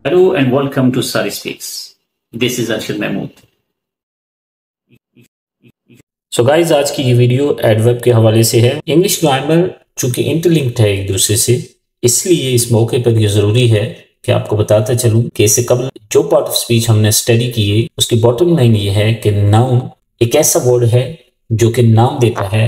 Hello and welcome to Sari Speaks. This is Arshad Mahmood. So guys आज की ये video adverb के हवाले से है। इंग्लिश ग्रामर चूंकि इंटरलिंक्ड है एक दूसरे से, इसलिए इस मौके पर ये जरूरी है कि आपको बताता चलूं कि इससे कबल जो पार्ट ऑफ स्पीच हमने स्टडी की है उसकी बॉटम लाइन ये है कि नाउन एक ऐसा वर्ड है जो कि नाम देता है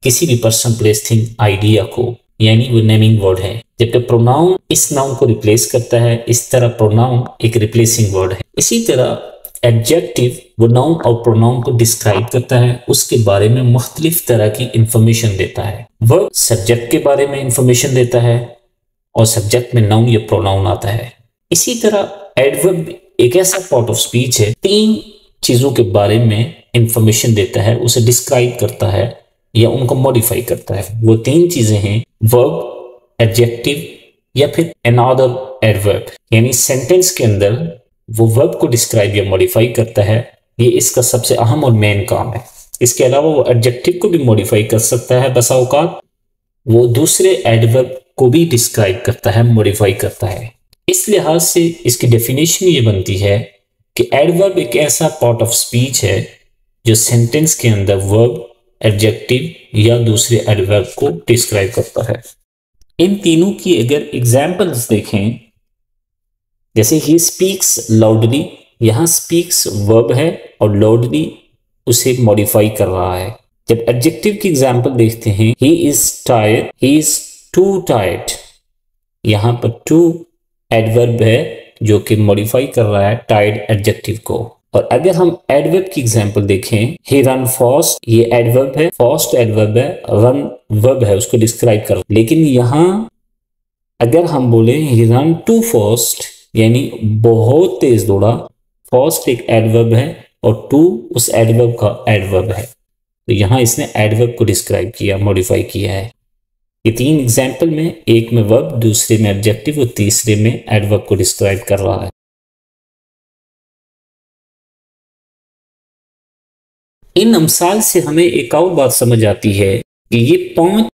किसी भी पर्सन, प्लेस, थिंग, आइडिया को, यानी वो नेमिंग वर्ड है। जबकि प्रोनाउन इस नाउन को रिप्लेस करता है। इस तरह प्रोनाउन एक रिप्लेसिंग वर्ड है। इसी तरह एडजेक्टिव वो नाउन और प्रोनाउन को डिस्क्राइब करता है, उसके बारे में मुख्तलिफ तरह की इंफॉर्मेशन देता है। वर्ब सब्जेक्ट के बारे में इंफॉर्मेशन देता है और सब्जेक्ट में नाउन या प्रोनाउन आता है। इसी तरह एडवर्ब एक ऐसा पार्ट ऑफ स्पीच है, तीन चीजों के बारे में इंफॉर्मेशन देता है, उसे डिस्क्राइब करता है या उनको मॉडिफाई करता है। वो तीन चीजें हैं वर्ब, एडजेक्टिव या फिर अनदर एडवर्ब, यानी सेंटेंस के अंदर वो वर्ब को डिस्क्राइब या मॉडिफाई करता है। ये इसका सबसे अहम और मेन काम है। इसके अलावा वो एडजेक्टिव को भी मॉडिफाई कर सकता है, बसा औकात वो दूसरे एडवर्ब को भी डिस्क्राइब करता है, मॉडिफाई करता है। इस लिहाज से इसकी डेफिनेशन ये बनती है कि एडवर्ब एक ऐसा पार्ट ऑफ स्पीच है जो सेंटेंस के अंदर वर्ब, एडजेक्टिव या दूसरे एडवर्ब को डिस्क्राइब करता है। इन तीनों की अगर एग्जाम्पल्स देखें, जैसे ही स्पीक्स लाउडली, यहां स्पीक्स वर्ब है और लाउडली उसे मॉडिफाई कर रहा है। जब एडजेक्टिव की एग्जांपल देखते हैं, he is tired, he is to tired, यहां पर टू एडवर्ब है जो कि मॉडिफाई कर रहा है टायर्ड एडजेक्टिव को। और अगर हम एडवर्ब की एग्जांपल देखें, ही रन फास्ट, ये एडवर्ब है, फास्ट एडवर्ब है, रन वर्ब है, उसको डिस्क्राइब कर। लेकिन यहां अगर हम बोले ही रन टू फास्ट, यानी बहुत तेज दौड़ा, फास्ट एक एडवर्ब है और टू उस एडवर्ब का एडवर्ब है, तो यहां इसने एडवर्ब को डिस्क्राइब किया, मॉडिफाई किया है। ये तीन एग्जांपल में, एक में वर्ब, दूसरे में एडजेक्टिव और तीसरे में एडवर्ब को डिस्क्राइब कर रहा है। इन अमसाल से हमें एक और बात समझ आती है कि ये 5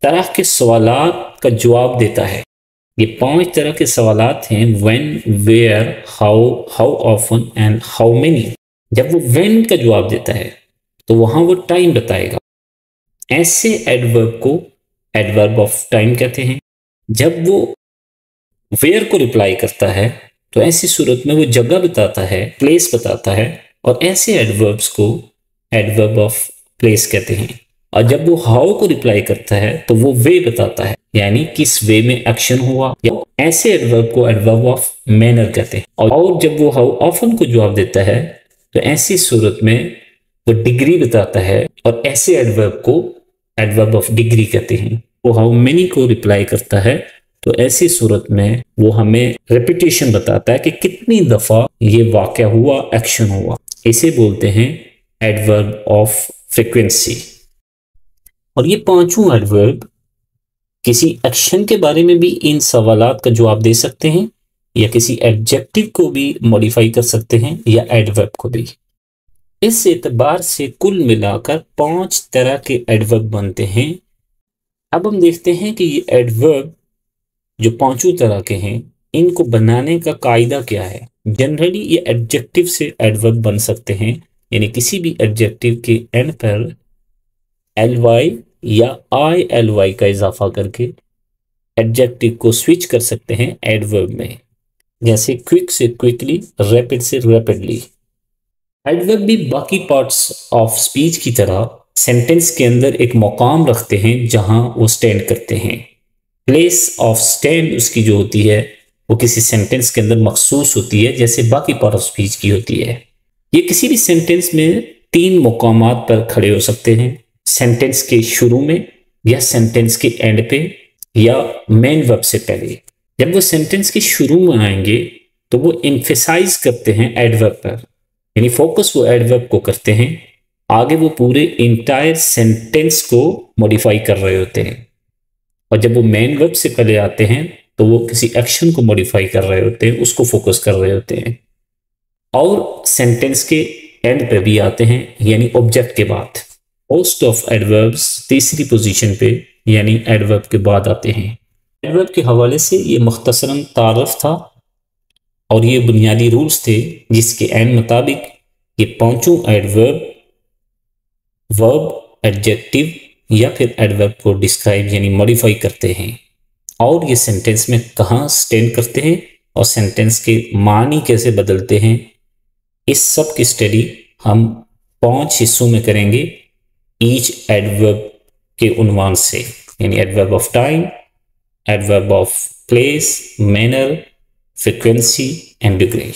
तरह के सवालात का जवाब देता है। ये 5 तरह के सवालात हैं, when, where, how often and how many. जब वो व्हेन का जवाब देता है तो वहां वो टाइम बताएगा। ऐसे एडवर्ब को एडवर्ब ऑफ टाइम कहते हैं। जब वो वेयर को रिप्लाई करता है तो ऐसी सूरत में वो जगह बताता है, प्लेस बताता है, और ऐसे एडवर्ब्स को एडवर्ब ऑफ प्लेस कहते हैं। और जब वो हाउ को रिप्लाई करता है तो वो वे बताता है, यानी किस वे में एक्शन हुआ। या ऐसे एडवर्ब को एडवर्ब ऑफ मैनर कहते हैं। और जब वो हाउ ऑफन को जवाब देता है तो ऐसी सूरत में वो डिग्री बताता है, और ऐसे एडवर्ब को एडवर्ब ऑफ डिग्री कहते हैं। वो हाउ मेनी को रिप्लाई करता है तो ऐसी सूरत में वो हमें रेपिटेशन बताता है कि कितनी दफा ये वाक़या हुआ, एक्शन हुआ। इसे बोलते हैं एडवर्ब ऑफ फ्रीक्वेंसी। और ये 5 एडवर्ब किसी एक्शन के बारे में भी इन सवालात का जवाब दे सकते हैं, या किसी एडजेक्टिव को भी मॉडिफाई कर सकते हैं, या एडवर्ब को भी। इस एतबार से कुल मिलाकर 5 तरह के एडवर्ब बनते हैं। अब हम देखते हैं कि ये एडवर्ब जो 5 तरह के हैं, इनको बनाने का कायदा क्या है। जनरली ये एडजेक्टिव से एडवर्ब बन सकते हैं, यानी किसी भी एडजेक्टिव के एंड पर ly या ILY का इजाफा करके एडजेक्टिव को स्विच कर सकते हैं एडवर्ब में। जैसे क्विक से क्विकली, रैपिड से रैपिडली। एडवर्ब भी बाकी पार्ट्स ऑफ स्पीच की तरह सेंटेंस के अंदर एक मुकाम रखते हैं जहां वो स्टैंड करते हैं। प्लेस ऑफ स्टैंड उसकी जो होती है वो किसी सेंटेंस के अंदर मखसूस होती है, जैसे बाकी पार्ट ऑफ स्पीच की होती है। ये किसी भी सेंटेंस में 3 मुकामात पर खड़े हो सकते हैं, सेंटेंस के शुरू में, या सेंटेंस के एंड पे, या मेन वर्ब से पहले। जब वो सेंटेंस के शुरू में आएंगे तो वो एम्फेसाइज करते हैं एडवर्ब पर, यानी फोकस वो एडवर्ब को करते हैं। आगे वो पूरे इंटायर सेंटेंस को मॉडिफाई कर रहे होते हैं। और जब वो मेन वर्ब से पहले आते हैं तो वो किसी एक्शन को मॉडिफाई कर रहे होते हैं, उसको फोकस कर रहे होते हैं। और सेंटेंस के एंड पे भी आते हैं, यानी ऑब्जेक्ट के बाद। मोस्ट ऑफ एडवर्ब्स तीसरी पोजीशन पे, यानी एडवर्ब के बाद आते हैं। एडवर्ब के हवाले से ये मुख्तसरन तारफ था। और ये बुनियादी रूल्स थे जिसके एन मुताबिक ये पांचों एडवर्ब, वर्ब, एडजेक्टिव या फिर एडवर्ब को डिस्क्राइब यानी मॉडिफाई करते हैं और ये सेंटेंस में कहाँ स्टैंड करते हैं और सेंटेंस के मानी कैसे बदलते हैं। इस सब की स्टडी हम 5 हिस्सों में करेंगे ईच एडवर्ब के उन्वान से, यानी adverb of time, adverb of place, manner, frequency and degree.